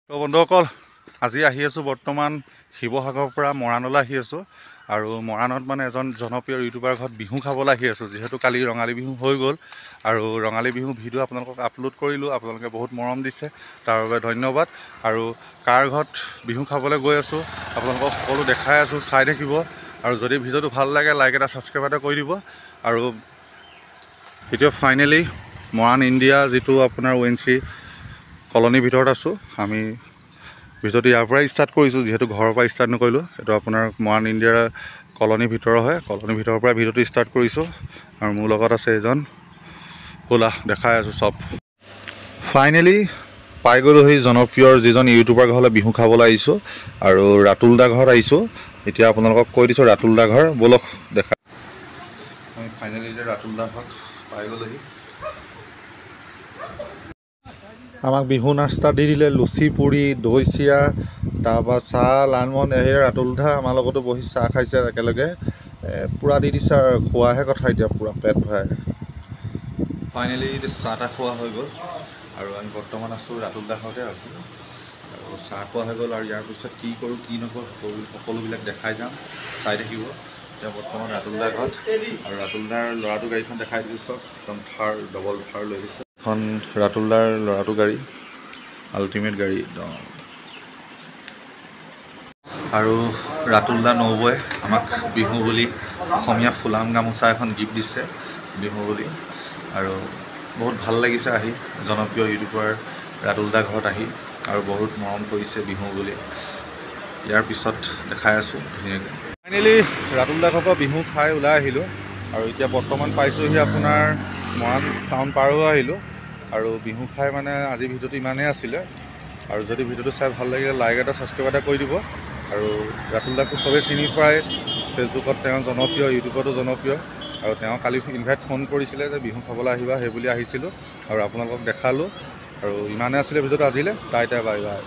তো বন্ধুসকল আজি আহি আছোঁ বৰ্তমান শিৱসাগৰৰ পৰা মৰাণলৈ আহি আছোঁ আৰু মৰাণত মানে এজন জনপ্ৰিয় ইউটিউবাৰ ঘৰত বিহু খাবলৈ আহি আছোঁ যিহেতু কালি ৰঙালী বিহু হৈ গ'ল আৰু ৰঙালী বিহু ভিডিঅ' আপোনালোকক আপলোড কৰিলোঁ আপোনালোকে বহুত মৰম দিছে তাৰ বাবে ধন্যবাদ আৰু কাৰ ঘৰত বিহু খাবলৈ গৈ আছোঁ আপোনালোকক সকলো দেখাই আছোঁ চাই থাকিব আৰু যদি ভিডিঅ'টো ভাল লাগে লাইক এটা ছাবস্ক্ৰাইব এটা কৰি দিব আৰু এতিয়া ফাইনেলি মৰাণ ইণ্ডিয়া যিটো আপোনাৰ ONC কলনীৰ ভিতৰত আছোঁ আমি ভিডিঅ'টো ইয়াৰ পৰাই ষ্টাৰ্ট কৰিছোঁ যিহেতু ঘৰৰ পৰা ষ্টাৰ্ট নকৰিলোঁ এইটো আপোনাৰ মৰাণ ইণ্ডিয়াৰ কলনীৰ ভিতৰৰ হয় কলনীৰ ভিতৰৰ পৰা ভিডিঅ'টো ষ্টাৰ্ট কৰিছোঁ আৰু মোৰ লগত আছে এজন ক'লা দেখাই আছোঁ চব ফাইনেলি পাই গ'লোঁ সেই জনপ্ৰিয় যিজন ইউটিউবাৰ ঘৰলৈ বিহু খাবলৈ আহিছোঁ আৰু ৰাতুল দা ঘৰত আহিছোঁ এতিয়া আপোনালোকক কৈ দিছোঁ ৰাতুল দা ঘৰ ব'লক দেখা আমি ফাইনেলি এতিয়া ৰাতুল দা ঘৰত পাই গ'লোহি আমাক বিহু নাস্তা দি দিলে লুচি পুৰি দৈ চিৰা তাৰপৰা চাহ লালমোহন সেই ৰাতুল দা আমাৰ লগতো বহি চাহ খাইছে একেলগে পূৰা দি দিছে আৰু খোৱাহে কথা এতিয়া পূৰা পেট ভৰাই ফাইনেলি চাহ তাহ খোৱা হৈ গ'ল আৰু আমি বৰ্তমান আছোঁ ৰাতুল দা ঘৰতে আছোঁ আৰু চাহ খোৱা হৈ গ'ল আৰু ইয়াৰ পিছত কি কৰোঁ কি নকৰোঁ সকলোবিলাক দেখাই যাম চাই থাকিব এতিয়া বৰ্তমান ৰাতুল দা ঘৰত আৰু ৰাতুল দাৰ ল'ৰাটো গাড়ীখন দেখাই দিছোঁ চব একদম থাৰ ডবল থাৰ লৈ গৈছে এখন ৰাতুল দাৰ ল'ৰাটো গাড়ী আল্টিমেট গাড়ী একদম আৰু ৰাতুল দা নবৌৱে আমাক বিহু বুলি অসমীয়া ফুলাম গামোচা এখন গিফ্ট দিছে বিহু বুলি আৰু বহুত ভাল লাগিছে আহি জনপ্ৰিয় ইউটিউবাৰ ৰাতুল দা ঘৰত আহি আৰু বহুত মৰম কৰিছে বিহু বুলি ইয়াৰ পিছত দেখাই আছোঁ ধুনীয়াকৈ ফাইনেলি ৰাতুল দা ঘৰৰ পৰা বিহু খাই ওলাই আহিলোঁ আৰু এতিয়া বৰ্তমান পাইছোঁহি আপোনাৰ মৰাণ টাউন পাৰ হৈ আহিলোঁ আৰু বিহু খাই মানে আজি ভিডিঅ'টো ইমানেই আছিলে আৰু যদি ভিডিঅ'টো চাই ভাল লাগিলে লাইক এটা ছাবস্ক্ৰাইব এটা কৰি দিব আৰু ৰাতুল দাকো চবেই চিনি পায় ফেচবুকত তেওঁ জনপ্ৰিয় ইউটিউবতো জনপ্ৰিয় আৰু তেওঁ কালি ফোন কৰিছিলে যে বিহু খাবলৈ আহিবা সেই বুলি আহিছিলোঁ আৰু আপোনালোকক দেখালোঁ আৰু ইমানেই আছিলে ভিডিঅ'টো আজিলৈ টাটা বাই বাই